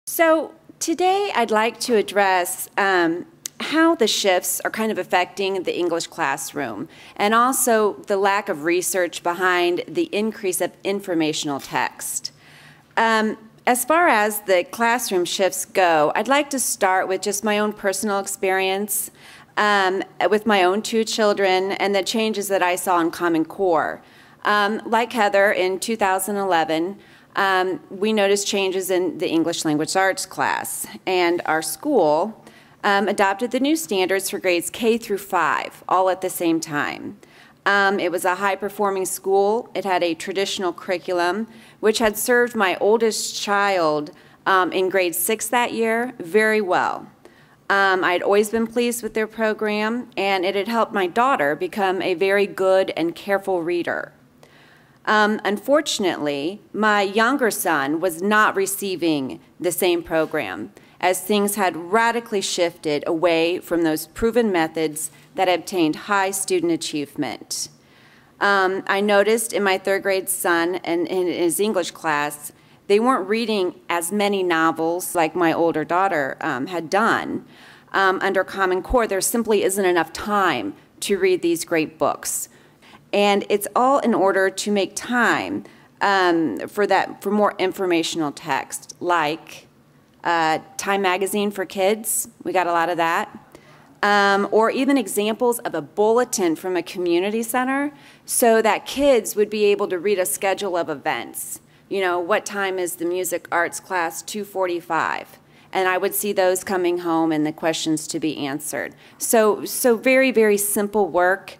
So today I'd like to address how the shifts are kind of affecting the English classroom, and also the lack of research behind the increase of informational text. As far as the classroom shifts go, I'd like to start with just my own personal experience with my own two children and the changes that I saw in Common Core. Like Heather, in 2011, we noticed changes in the English Language Arts class, and our school adopted the new standards for grades K through 5, all at the same time. It was a high-performing school. It had a traditional curriculum, which had served my oldest child in grade 6 that year very well. I'd always been pleased with their program, and it had helped my daughter become a very good and careful reader. Unfortunately, my younger son was not receiving the same program, as things had radically shifted away from those proven methods that obtained high student achievement. I noticed in my third grade son and in his English class, they weren't reading as many novels like my older daughter had done. Under Common Core, there simply isn't enough time to read these great books. And it's all in order to make time for more informational text, like Time Magazine for kids. We got a lot of that. Or even examples of a bulletin from a community center so that kids would be able to read a schedule of events. You know, what time is the music arts class? 2:45. And I would see those coming home and the questions to be answered. So very, very simple work.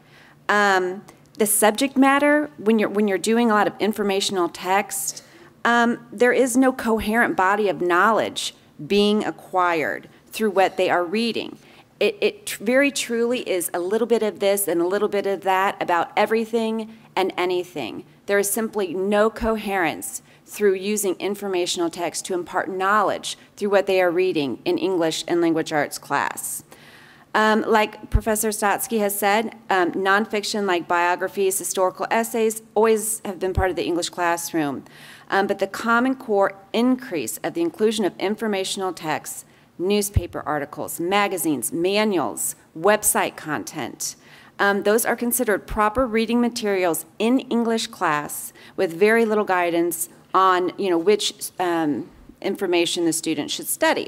The subject matter, when you're doing a lot of informational text, there is no coherent body of knowledge being acquired through what they are reading. It very truly is a little bit of this and a little bit of that about everything and anything. There is simply no coherence through using informational text to impart knowledge through what they are reading in English and Language Arts class. Like Professor Stotsky has said, nonfiction like biographies, historical essays always have been part of the English classroom. But the Common Core increase of the inclusion of informational texts, newspaper articles, magazines, manuals, website content, those are considered proper reading materials in English class with very little guidance on which information the student should study.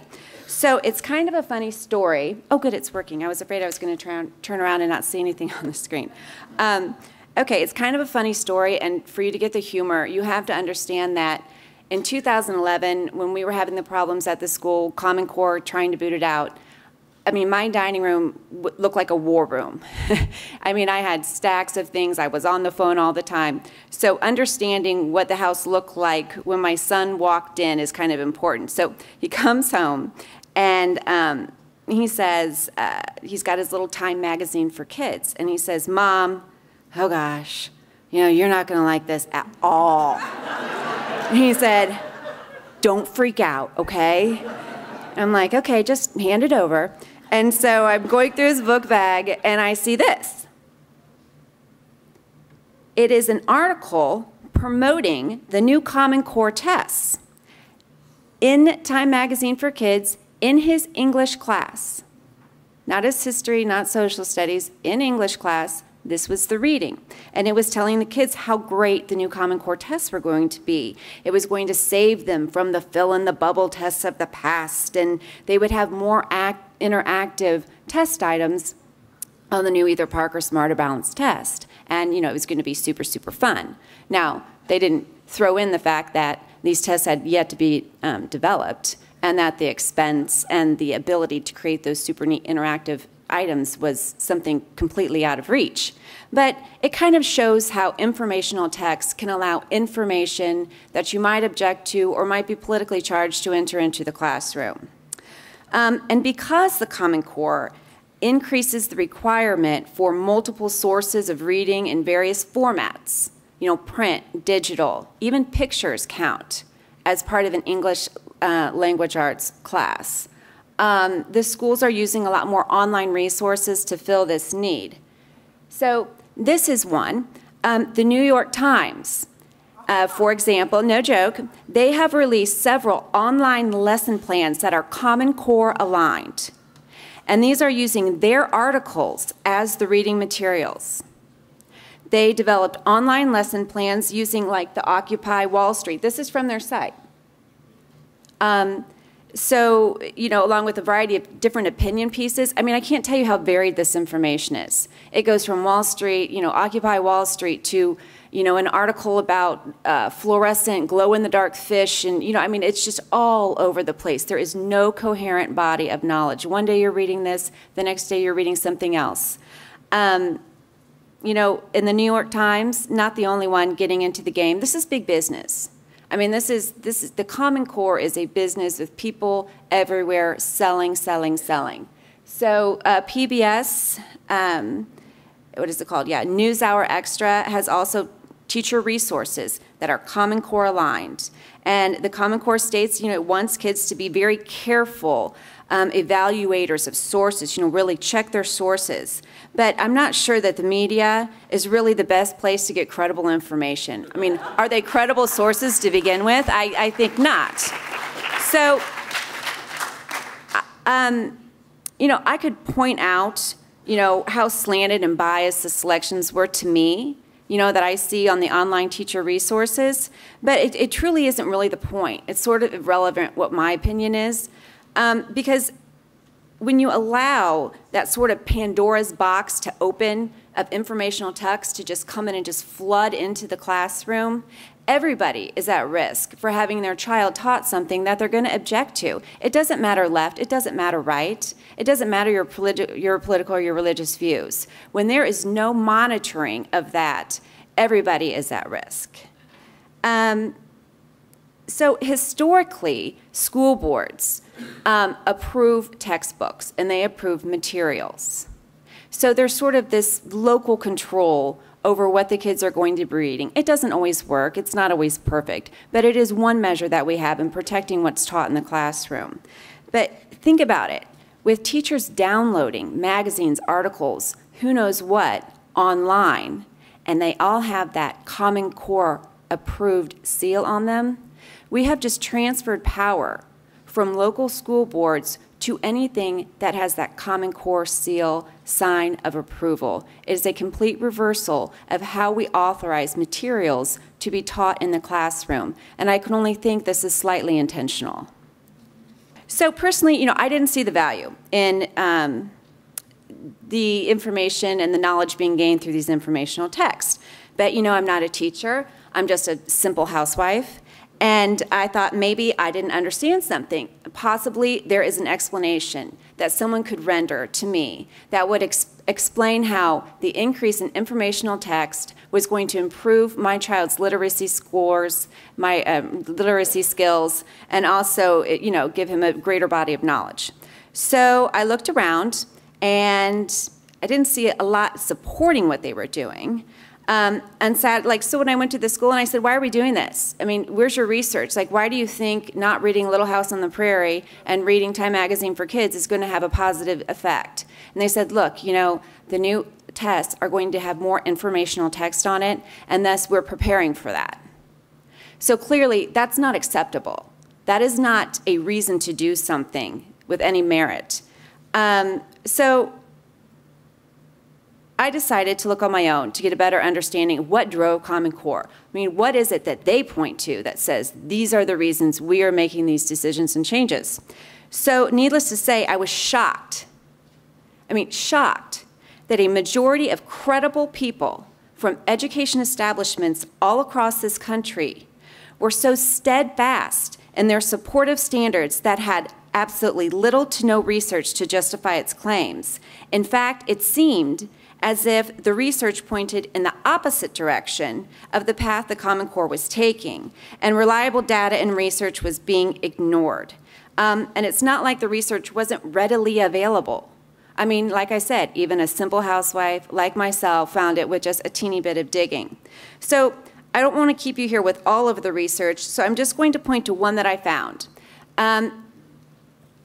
So it's kind of a funny story. Oh, good, it's working. I was afraid I was going to turn around and not see anything on the screen. Okay, it's kind of a funny story, and for you to get the humor, you have to understand that in 2011, when we were having the problems at the school, Common Core trying to boot it out, I mean, my dining room looked like a war room. I mean, I had stacks of things. I was on the phone all the time. So understanding what the house looked like when my son walked in is kind of important. So he comes home, and he says, he's got his little Time Magazine for kids, and he says, "Mom, oh gosh, you're not going to like this at all." And he said, "Don't freak out, okay?" I'm like, "Okay, just hand it over." And so I'm going through his book bag, and I see this. It is an article promoting the new Common Core tests in Time Magazine for kids in his English class. Not his history, not social studies, in English class. This was the reading. And it was telling the kids how great the new Common Core tests were going to be. It was going to save them from the fill-in-the-bubble tests of the past, and they would have more interactive test items on the new either Park or Smart or Balanced test. And, it was going to be super, super fun. Now, they didn't throw in the fact that these tests had yet to be developed, and that the expense and the ability to create those super neat interactive items was something completely out of reach. But it kind of shows how informational text can allow information that you might object to or might be politically charged to enter into the classroom. And because the Common Core increases the requirement for multiple sources of reading in various formats, print, digital, even pictures count as part of an English Language Arts class. The schools are using a lot more online resources to fill this need. So this is one. The New York Times For example, no joke, they have released several online lesson plans that are Common Core aligned. And these are using their articles as the reading materials. They developed online lesson plans using like the Occupy Wall Street. This is from their site. So, you know, along with a variety of different opinion pieces, I mean, I can't tell you how varied this information is. It goes from Wall Street, you know, Occupy Wall Street to, you know, an article about fluorescent glow-in-the-dark fish, and, you know, I mean, it's just all over the place. There is no coherent body of knowledge. One day you're reading this, the next day you're reading something else. You know, in the New York Times, not the only one getting into the game. This is big business. I mean, this is the Common Core is a business with people everywhere selling, selling, selling. So PBS, what is it called? Yeah, NewsHour Extra has also teacher resources that are Common Core aligned. And the Common Core states, you know, it wants kids to be very careful evaluators of sources, you know, really check their sources. But I'm not sure that the media is really the best place to get credible information. I mean, are they credible sources to begin with? I think not. So, you know, I could point out, you know, how slanted and biased the selections were to me, you know, that I see on the online teacher resources, but it truly isn't really the point. It's sort of irrelevant what my opinion is, because when you allow that sort of Pandora's box to open of informational text to just come in and just flood into the classroom, everybody is at risk for having their child taught something that they're going to object to. It doesn't matter left, it doesn't matter right, it doesn't matter your political or your religious views. When there is no monitoring of that, everybody is at risk. So historically, school boards approve textbooks and they approve materials. So there's sort of this local control over what the kids are going to be reading. It doesn't always work, it's not always perfect, but it is one measure that we have in protecting what's taught in the classroom. But think about it, with teachers downloading magazines, articles, who knows what, online, and they all have that Common Core approved seal on them, we have just transferred power from local school boards to anything that has that Common Core seal sign of approval. It is a complete reversal of how we authorize materials to be taught in the classroom, and I can only think this is slightly intentional. So personally, you know, I didn't see the value in the information and the knowledge being gained through these informational texts. But, you know, I'm not a teacher, I'm just a simple housewife. And I thought maybe I didn't understand something. Possibly there is an explanation that someone could render to me that would explain how the increase in informational text was going to improve my child's literacy scores, my literacy skills, and also, you know, give him a greater body of knowledge. So I looked around and I didn't see a lot supporting what they were doing. And said, like, so when I went to the school and I said, why are we doing this? I mean, where's your research? Like, why do you think not reading Little House on the Prairie and reading Time Magazine for Kids is going to have a positive effect? And they said, look, you know, the new tests are going to have more informational text on it, and thus we're preparing for that. So clearly, that's not acceptable. That is not a reason to do something with any merit. So I decided to look on my own to get a better understanding of what drove Common Core. I mean, what is it that they point to that says these are the reasons we are making these decisions and changes? So needless to say, I was shocked. I mean, shocked that a majority of credible people from education establishments all across this country were so steadfast in their supportive standards that had absolutely little to no research to justify its claims. In fact, it seemed as if the research pointed in the opposite direction of the path the Common Core was taking, and reliable data and research was being ignored. And it's not like the research wasn't readily available. I mean, like I said, even a simple housewife like myself found it with just a teeny bit of digging. So I don't want to keep you here with all of the research, so I'm just going to point to one that I found.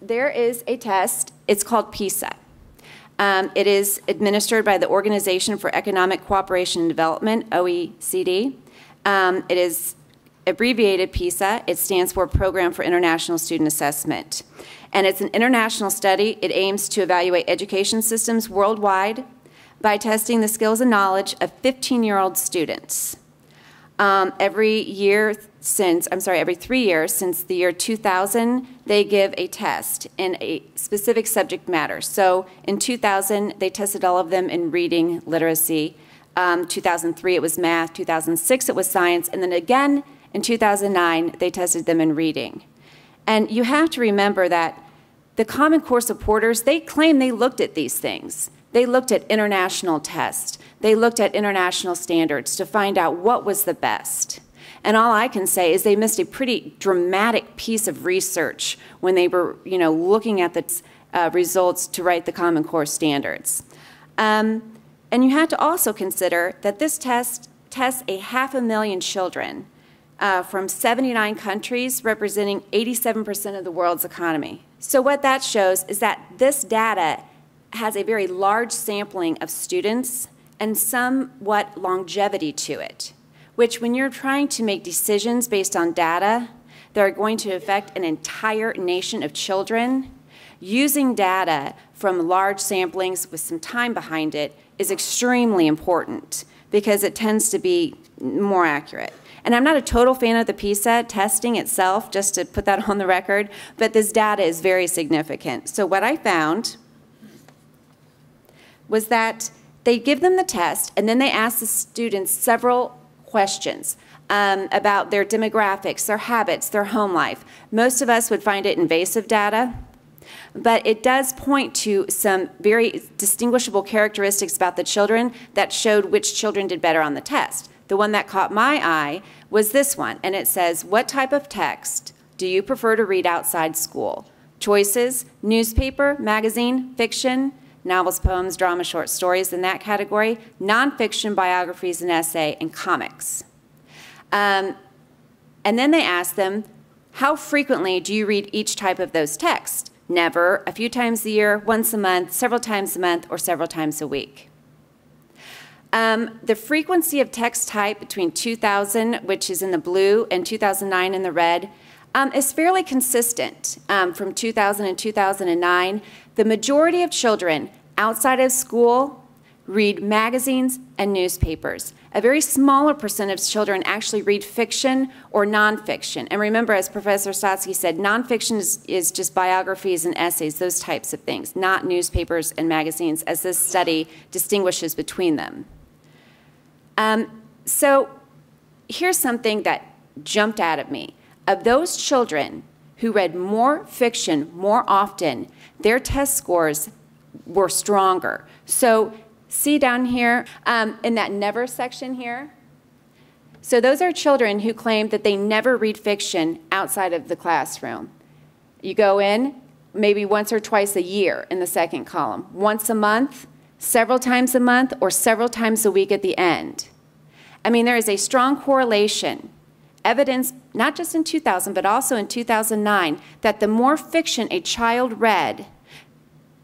There is a test, it's called PISA. It is administered by the Organization for Economic Cooperation and Development, OECD. It is abbreviated PISA. It stands for Program for International Student Assessment. And it's an international study. It aims to evaluate education systems worldwide by testing the skills and knowledge of 15-year-old students. Every 3 years since the year 2000, they give a test in a specific subject matter. So in 2000, they tested all of them in reading literacy. 2003, it was math. 2006, it was science. And then again, in 2009, they tested them in reading. And you have to remember that the Common Core supporters, they claim they looked at these things. They looked at international tests. They looked at international standards to find out what was the best. And all I can say is they missed a pretty dramatic piece of research when they were, looking at the results to write the Common Core standards. And you have to also consider that this test tests 500,000 children from 79 countries, representing 87% of the world's economy. So what that shows is that this data has a very large sampling of students and somewhat longevity to it, which when you're trying to make decisions based on data that are going to affect an entire nation of children, using data from large samplings with some time behind it is extremely important because it tends to be more accurate. And I'm not a total fan of the PISA testing itself, just to put that on the record, but this data is very significant. So what I found was that they give them the test, and then they ask the students several questions about their demographics, their habits, their home life. Most of us would find it invasive data, but it does point to some very distinguishable characteristics about the children that showed which children did better on the test. The one that caught my eye was this one, and it says, what type of text do you prefer to read outside school? Choices: newspaper, magazine, fiction, novels, poems, drama, short stories in that category, nonfiction, biographies and essay, and comics. And then they ask them, how frequently do you read each type of those texts? Never, a few times a year, once a month, several times a month, or several times a week. The frequency of text type between 2000, which is in the blue, and 2009 in the red, is fairly consistent from 2000 and 2009. The majority of children outside of school read magazines and newspapers. A very smaller percent of children actually read fiction or nonfiction. And remember, as Professor Stotsky said, nonfiction is just biographies and essays, those types of things, not newspapers and magazines, as this study distinguishes between them. So here's something that jumped out at me. Of those children who read more fiction more often, their test scores were stronger. So see down here in that never section here? So those are children who claim that they never read fiction outside of the classroom. You go in maybe once or twice a year in the second column, once a month, several times a month, or several times a week at the end. I mean, there is a strong correlation, evidence not just in 2000 but also in 2009, that the more fiction a child read,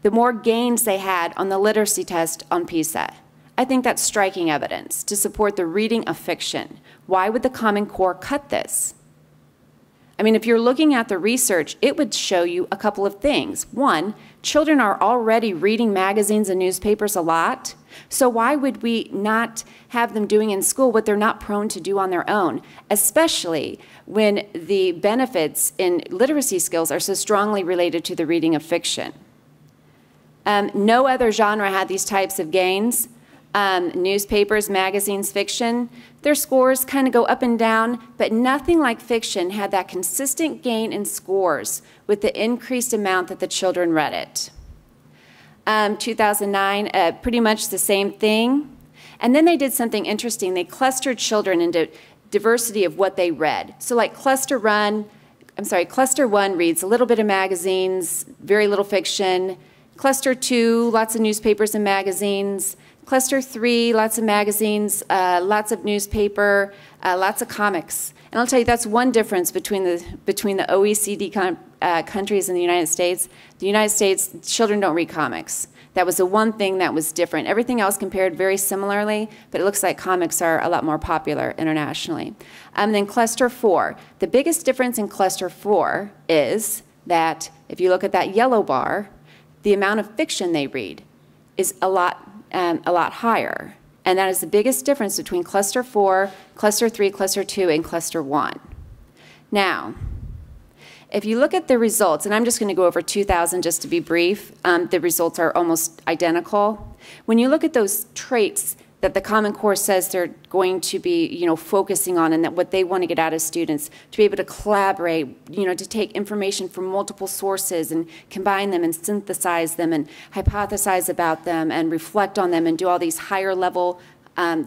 the more gains they had on the literacy test on PISA. I think that's striking evidence to support the reading of fiction. Why would the Common Core cut this? I mean, if you're looking at the research, it would show you a couple of things. One, children are already reading magazines and newspapers a lot, so why would we not have them doing in school what they're not prone to do on their own, especially when the benefits in literacy skills are so strongly related to the reading of fiction? No other genre had these types of gains. Newspapers, magazines, fiction, their scores kind of go up and down, but nothing like fiction had that consistent gain in scores with the increased amount that the children read it. 2009, pretty much the same thing. And then they did something interesting. They clustered children into diversity of what they read. So like cluster one reads a little bit of magazines, very little fiction. Cluster 2, lots of newspapers and magazines. Cluster 3, lots of magazines, lots of newspaper, lots of comics. And I'll tell you, that's one difference between the OECD countries and the United States. The United States, children don't read comics. That was the one thing that was different. Everything else compared very similarly, but it looks like comics are a lot more popular internationally. Then cluster 4. The biggest difference in cluster 4 is that if you look at that yellow bar, the amount of fiction they read is a lot higher. And that is the biggest difference between cluster 4, cluster 3, cluster 2, and cluster 1. Now, if you look at the results, and I'm just going to go over 2000 just to be brief, the results are almost identical. When you look at those traits that the Common Core says they're going to be, focusing on, and that what they want to get out of students, to be able to collaborate, to take information from multiple sources and combine them and synthesize them and hypothesize about them and reflect on them and do all these higher level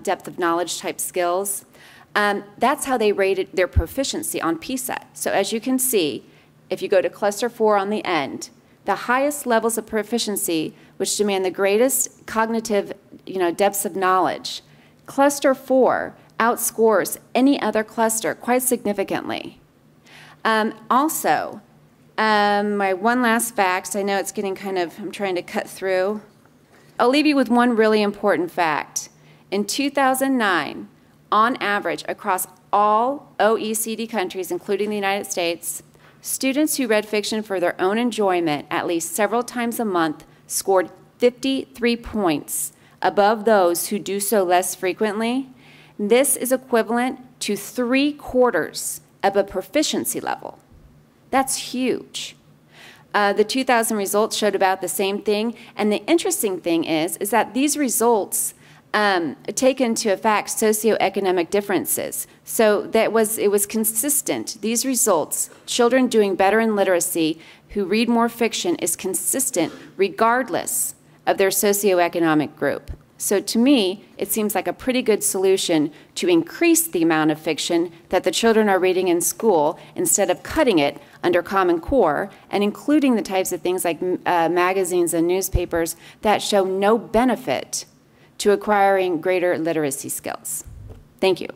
depth of knowledge type skills. That's how they rated their proficiency on PISA. So as you can see, if you go to cluster 4 on the end, the highest levels of proficiency, which demand the greatest cognitive depths of knowledge, cluster 4 outscores any other cluster quite significantly. Also, my one last fact, I know it's getting I'm trying to cut through. I'll leave you with one really important fact. In 2009, on average, across all OECD countries, including the United States, students who read fiction for their own enjoyment at least several times a month scored 53 points above those who do so less frequently. This is equivalent to 3/4 of a proficiency level. That's huge. The 2000 results showed about the same thing, and the interesting thing is that these results take into effect socioeconomic differences. So it was consistent. These results, children doing better in literacy who read more fiction, is consistent regardless of their socioeconomic group. So to me, it seems like a pretty good solution to increase the amount of fiction that the children are reading in school instead of cutting it under Common Core and including the types of things like magazines and newspapers that show no benefit to acquiring greater literacy skills. Thank you.